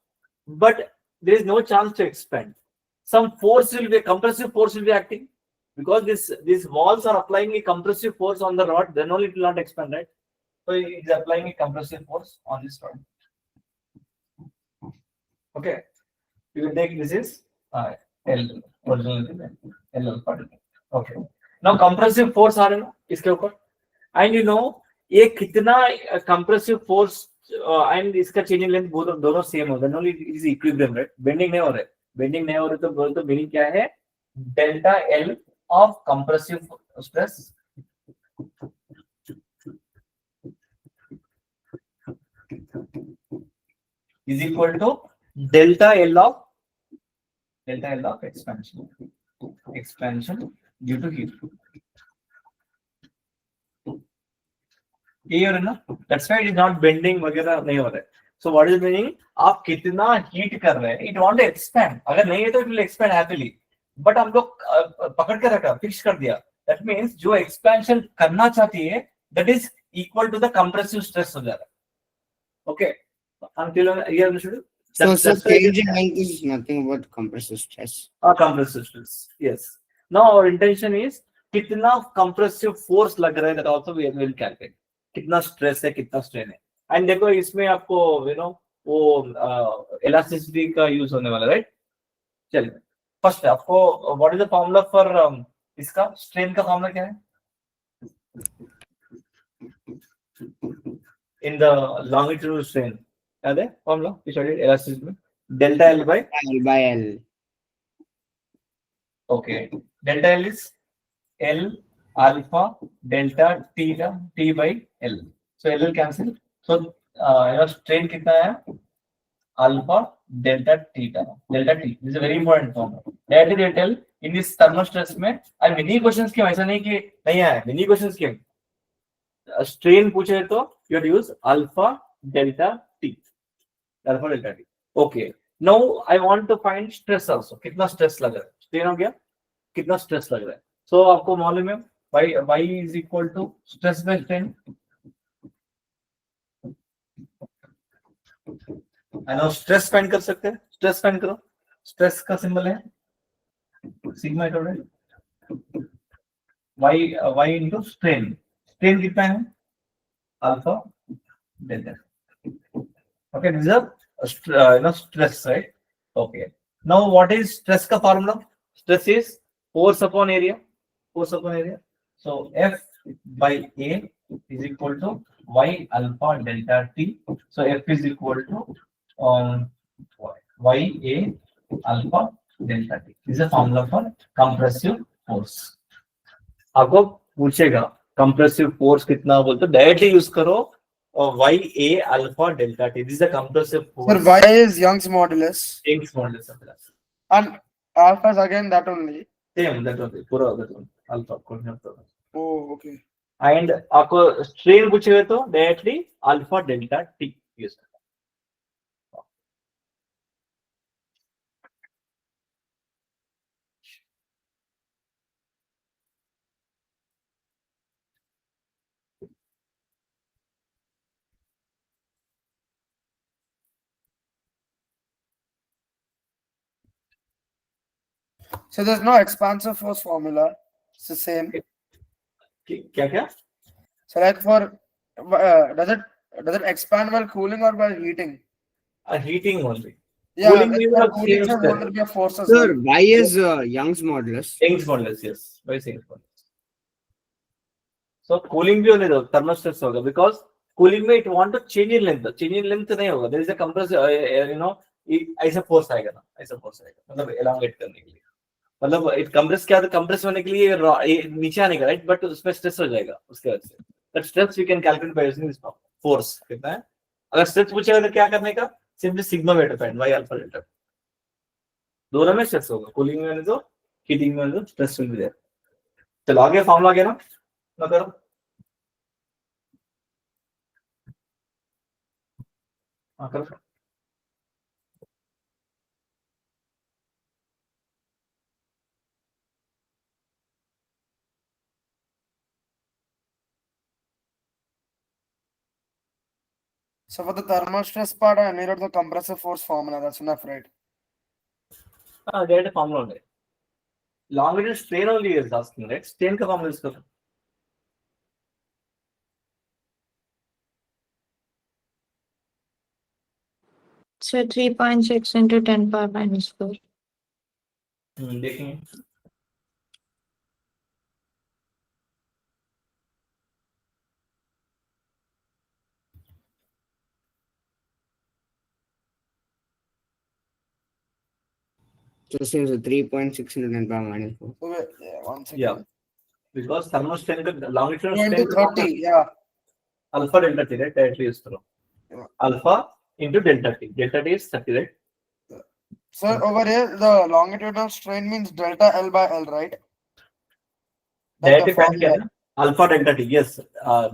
but there is no chance to expand. Some force will be, compressive force will be acting because these walls are applying a compressive force on the rod. Then only it will not expand, right? So it is applying a compressive force on this rod. Okay, you will take this is L original L alpha. Okay, now compressive force आ रहे ना इसके ऊपर, and you know ये कितना compressive force and इसका changing length दोनों same हो, then only it is equilibrium, right? Bending नहीं हो रहा है, तो meaning क्या है? Delta L of compressive stress is equal to delta L of expansion due to heat. ये हो रहा है ना? That's why it is not bending वगैरह नहीं हो रहा है. So what is meaning? आप कितना heat कर रहे हैं? It want to expand. अगर नहीं है तो it will expand happily. But हम लोग पकड़ के रखा, fix कर दिया. That means जो expansion करना चाहती है, that is equal to the compressive stress हो जा रहा है. Okay. Until here we should. So change in length is nothing but compressive stress. Compressive stress. Yes. Now our intention is कितना compressive force लग रहा है, that also we will calculate. कितना stress है, कितना strain है. And देखो इसमें आपको you know वो elasticity का use होने वाला, right? चलिए. First आपको what is the formula for इसका strain का formula क्या है? In the longitudinal strain याद है formula? We studied elasticity में delta L by L. Okay, delta L is L alpha delta t by L. So L will cancel. So you know strain कितना है? Alpha delta theta delta t. This is a very important formula. That is L in this thermal stress में अब mini questions के ऐसा नहीं कि नहीं है मिनी क्वेश्चंस के स्ट्रेन पूछे तो you have use alpha delta T okay now I want to find stress also कितना स्ट्रेस लग रहा है स्ट्रेन हो गया कितना स्ट्रेस लग रहा है सो आपको मालूम है y is equal to stress by strain है ना स्ट्रेस फाइंड कर सकते हैं स्ट्रेस फाइंड करो स्ट्रेस का सिंबल है sigma y into strain strain कितना है alpha delta okay this is a stress right okay now what is stress का formula stress is force upon area so F by A is equal to y alpha delta t so F is equal to y A alpha delta t this is a formula for compressive force आपको पूछेगा compressive force कितना बोलते directly use करो और y a alpha delta t this is a compressive Sir, force y is Young's modulus Young's modulus of that and alpha is again that only. same that one पूरा that one alpha concept Oh, okay. and आपको strain पूछेगा तो directly alpha delta t use करो So there's no expansive force formula. It's the same. क्या क्या So like for does it expand while cooling or by heating? heating only Yeah, cooling like भी for मतलब cooling same so step. won't there be a force as Sir, well? y is Young's modulus. Young's modulus yes by Young's modulus so cooling भी होने दो thermal stress होगा because cooling में it want to change in length नहीं होगा there is a compressive you know ऐसा force आएगा ना ऐसा force आएगा मतलब elongate करने के लिए मतलब इट कंप्रेस क्या कंप्रेस होने के लिए नीचे आने का राइट बट उसमें स्ट्रेस हो जाएगा उसके वजह से that stress we can calculate by using this force कितना है अगर स्ट्रेस पूछेगा तो क्या करने का simply sigma by define y alpha delta दोनों में स्ट्रेस होगा कूलिंग में तो हीटिंग में तो स्ट्रेस विल बी देयर चलो आगे फॉर्मूला क्या ना करो हां करो So for the thermal stress part, I needed the compressive force formula. That's enough, right? हां डेटा फॉर्मूला है longitudinal strain only is asking right strain का फॉर्मूला यूज करो So 3.6 into 10 power minus 4. देखेंगे So seems 3.6 into 10 power minus 4. So wait, yeah, one second. yeah because thermal strain का longitudinal Go strain into 30, yeah. alpha delta t right directly use करो Yeah. alpha into delta t is 30 right So over here, the longitudinal strain means delta L by L, right? That's direct the find किया formula. ना alpha delta T yes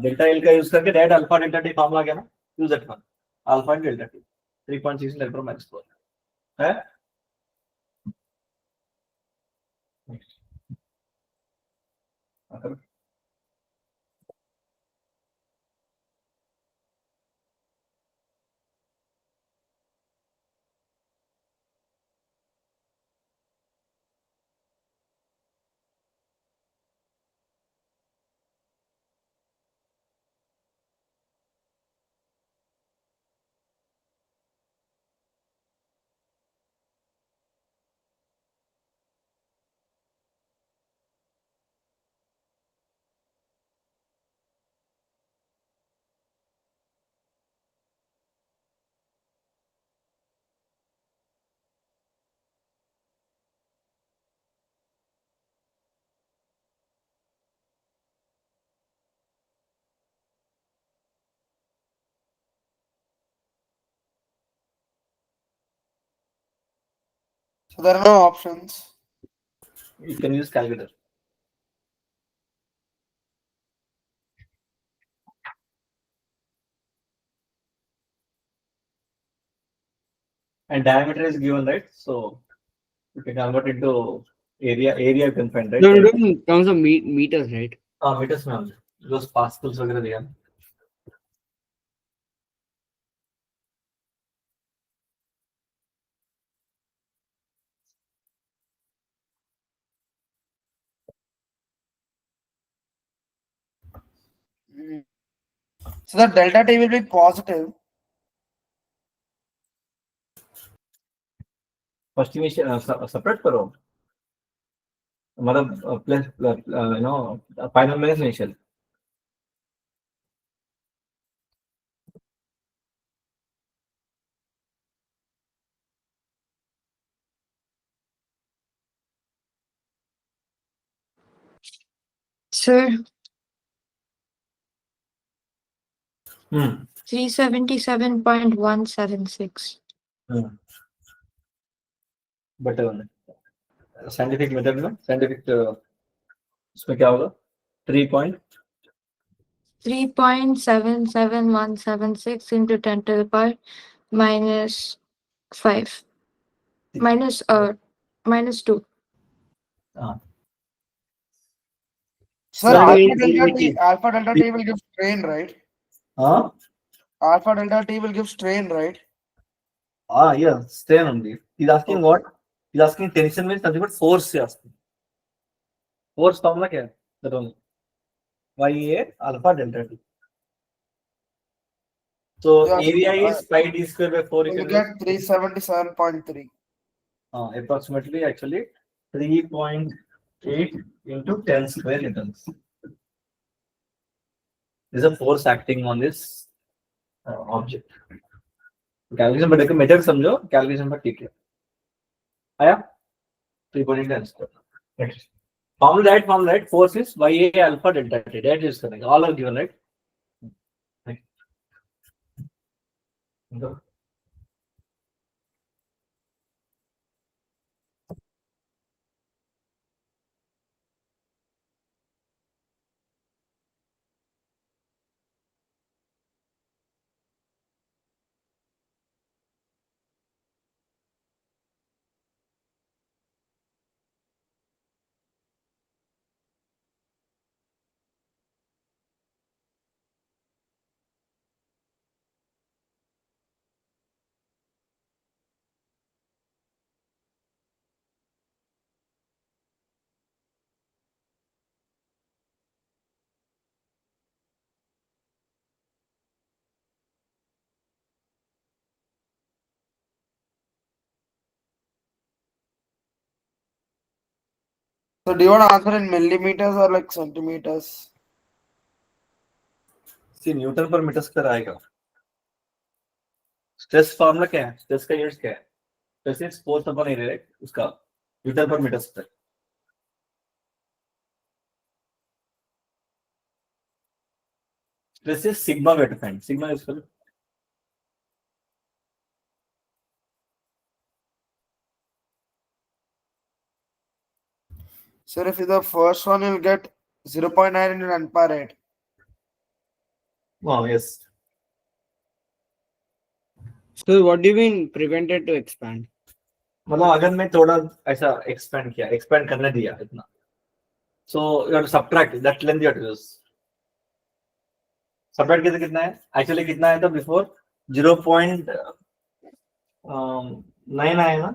delta L का use करके direct alpha delta T formula क्या ना use that one alpha delta T 3.6 electron minus 4 है So there are no options. You can use calculator. And diameter is given, right? So you can convert into area you can find, right? No, no, no, in terms of meters, right? Meters में those pascals वगैरह दिया. So the delta T will be positive. First initial separate करो. मतलब plus you know final minus initial. Sir, Hmm. 377.176. But scientific method में scientific उसमें क्या होगा? 3.77176 into 10 to the power minus 5. Minus 2. Sir, That alpha means delta T will give strain, right? Alpha delta T will give strain, right? Yeah, strain only. He's asking what? He's asking tension means nothing but force. He's asking. Force formula क्या है? That only. YA alpha delta T. So Yeah, area is pi d square by 4. you get 377.3. Approximately actually 3.8 into 10 square newtons. There's a force acting on this object. Calculation but method समझो, calculation पर ठीक है. आया? 3.8 10 square. Next. Formula right. Force is YA alpha delta T. That is correct. All are given, right? Next. Go. So do you want to answer in millimeters or like centimeters? See newton पर metre square आएगा. Stress formula क्या है? Stress का unit क्या है? Stress is force upon area, right? उसका newton पर metre square. Stress is sigma wait find. Sigma use करो. So if the first one you'll get 0.9 into 10 power 8. Oh yes. So what do you mean prevented to expand? मतलब अगर मैं थोड़ा ऐसा expand करने दिया इतना, so you have to subtract that length. You have to use subtract कितना है? Actually कितना है तो before 0.9 आया ना?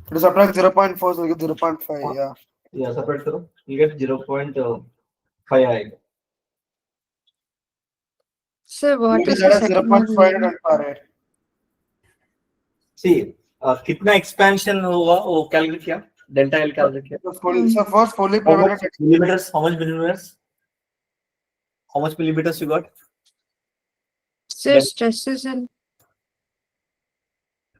To subtract 0.4, so you get 0.5. Yeah. Yeah, subtract करो. You get 0.5 आएगा. Sir, what That is the is second 0.5 one? into 10 power 8. See, कितना एक्सपेंशन हुआ वो कैलकुलेट किया. डेल्टा एल कैलकुलेट किया. So first fully How much prevented. millimeters? How much millimeters? How much millimeters you got? Sir, stresses in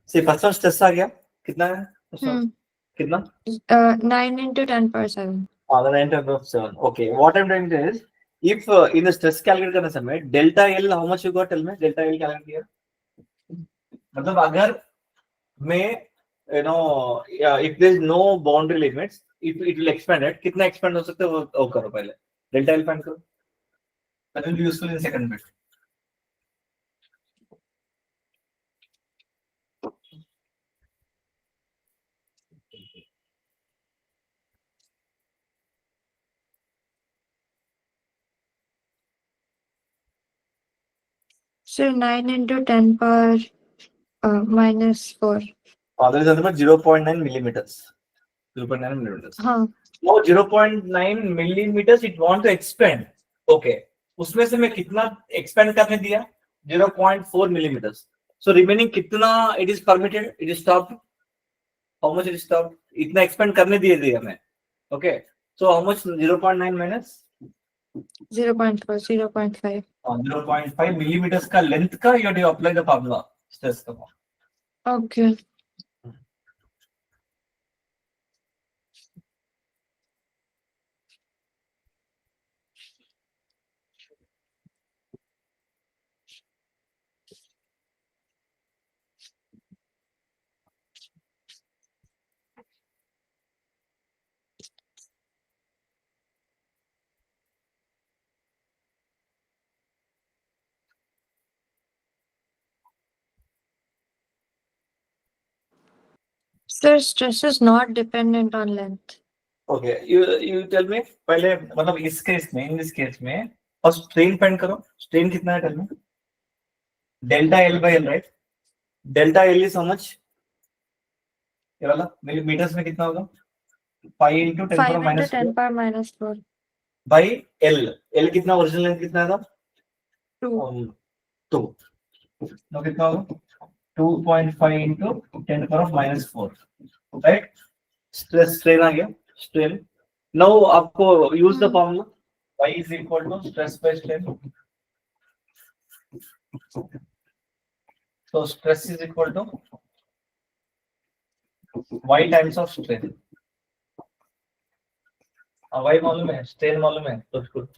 See, first one stress आ गया. कितना है? First one. कितना? 9 into 10 power 7. The 9 times of 7. Okay, what I'm trying to say is, if in the stress calculate करने समय delta L how much you got? Tell me delta L calculate किया. मतलब अगर मैं if there is no boundary limits, it will expand it. कितना expand हो सकता है वो करो पहले. Delta L find करो. That will be useful in second bit. So 9 into 10 power minus 4. There is another 0.9 millimeters. 0.9 millimeters. Huh. Now 0.9 millimeters it want to expand. Okay. उसमें से मैं कितना expand करने दिया? 0.4 millimeters. So remaining कितना it is permitted? It is stopped. How much it is stopped? इतना expand करने दिया मैं. Okay. So how much 0.9 minus? 0.4, 0.5. 0.5 millimeters का length का you have to apply the formula. Stress का. Okay. So stress is not dependent on length. Okay, you tell me पहले मतलब इस केस में in this case में first strain find करो. Strain कितना है tell me? Delta L by L, right? Delta L is how much? ये वाला millimeters में कितना होगा? 5 into 10 5 power into minus 10 4 power minus 4. by L. L कितना original length कितना था? 2. 2. तो कितना होगा? 2.5 into 10 power minus 4, right? Stress strain आ गया. Strain. Now आपको use the formula. Y is equal to stress by strain. So stress is equal to y times of strain. y मालूम है, strain मालूम है, तो good.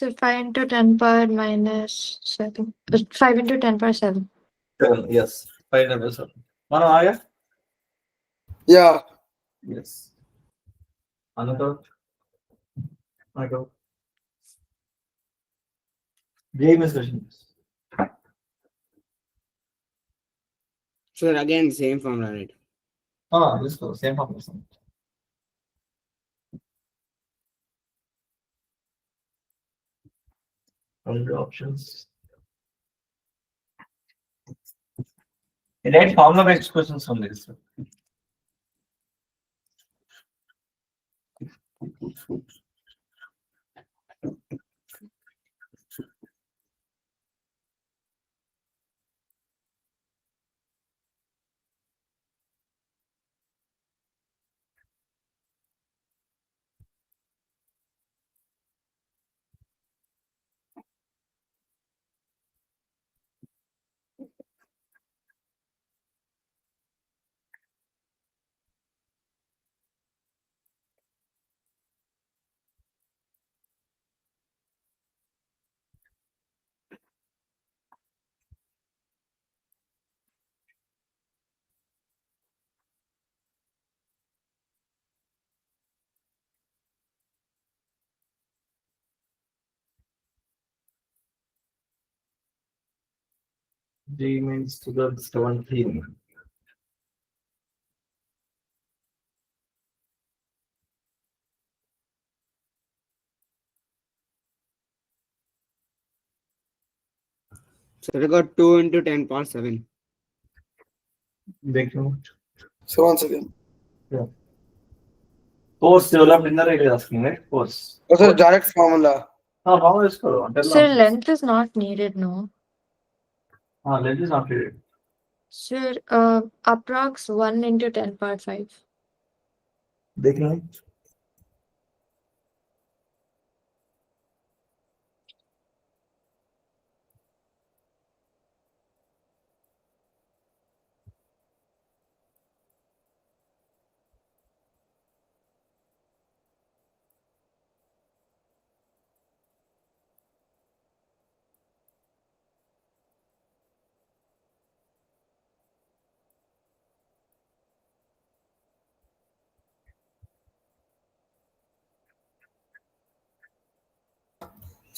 So 5 into 10 power minus 7. 5 into 10 power 7. 7, yes. 5 numbers. मानो आ गया? Yeah. Yes. Another. Another. JMS question. So again, same formula, right? This goes same formula. 100 options. Right, formula based questions only. Sir. G means to the 17. So we got 2 into 10 power 7. देखो. So once again. Yeah. Course developed in the railway asking, right? Course. What's the direct formula? How is it? Tell So us. length is not needed, no. Let us not read it. So approx 1 into 10 power 5. देखना.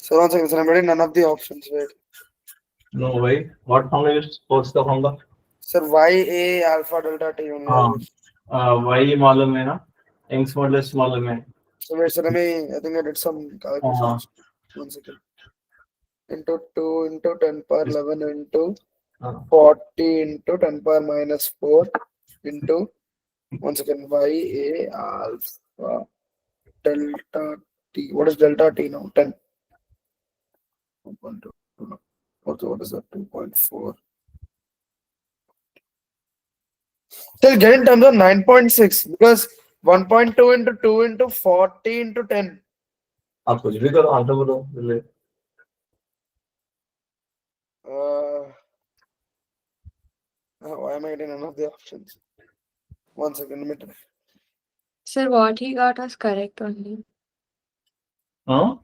Sir, one second, sir. I'm reading none of the options. Wait. No way. What formula is what's the formula? Sir, YA alpha delta T only. I use. Y मालूम है ना? Young's modulus मालूम है. So wait, sir. I think I did some calculations. 1 second. Into 2 into 10 power 11 into 40 into 10 power minus 4 into 1 second. YA alpha delta T. What is delta T now? 10. 2.2. What is that? 2.4. Still get in terms of 9.6 because 1.2 into 2 into 40 into 10. आप कुछ भी करो answer बोलो ले. Why am I getting none of the options? 1 second, let me try. Sir, what he got was correct only. हाँ?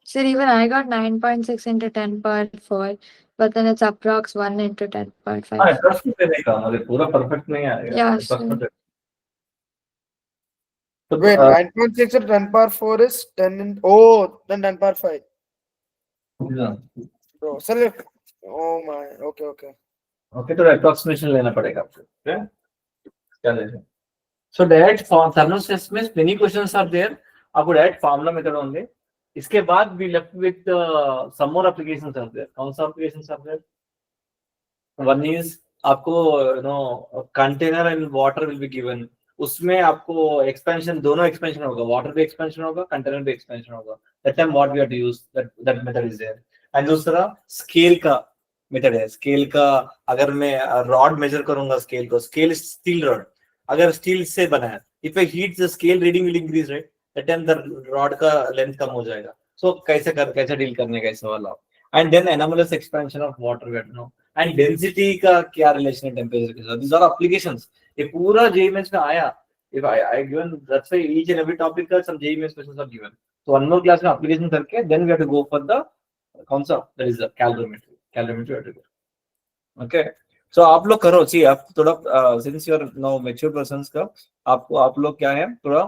Sir, even I got 9.6 into 10 power 4, but then it's approx 1 into 10 power 5. हाँ approximate देने का अरे पूरा perfect नहीं आएगा. Yeah, Approximate. तो Wait, 9.6 or 10 power 4 is 10 in, oh, then 10 power 5. Bro, sir, oh my, okay. Okay, तो approximation लेना पड़ेगा आपको. Okay? चलेगा. So direct thermostatic में many questions are there. आपको direct formula method only. इसके बाद we left with some more applications are there. कौन सा applications are there? One is आपको container and water will be given. उसमें आपको expansion दोनों expansion होगा. Water भी expansion होगा, container भी expansion होगा. That time what we have to use that method is there. And दूसरा scale का method है. Scale का अगर मैं rod measure करूँगा scale को, scale is steel rod. अगर steel से बना है, if I heat the scale reading will increase, right? That time the rod का length कम हो जाएगा. So कैसे deal करने का सवाल आप. And then anomalous expansion of water, we have to know. And density का क्या relation है temperature के साथ. These are applications. ये पूरा JEE Mains में आया. If I given, that's why each and every topic का some JEE Mains questions are given. So one more class में application करके, then we have to go for the concept, that is the calorimetry. Calorimetry we have to go. Okay. So आप लोग करो, see आप थोड़ा since you are now mature persons का आप लोग क्या है थोड़ा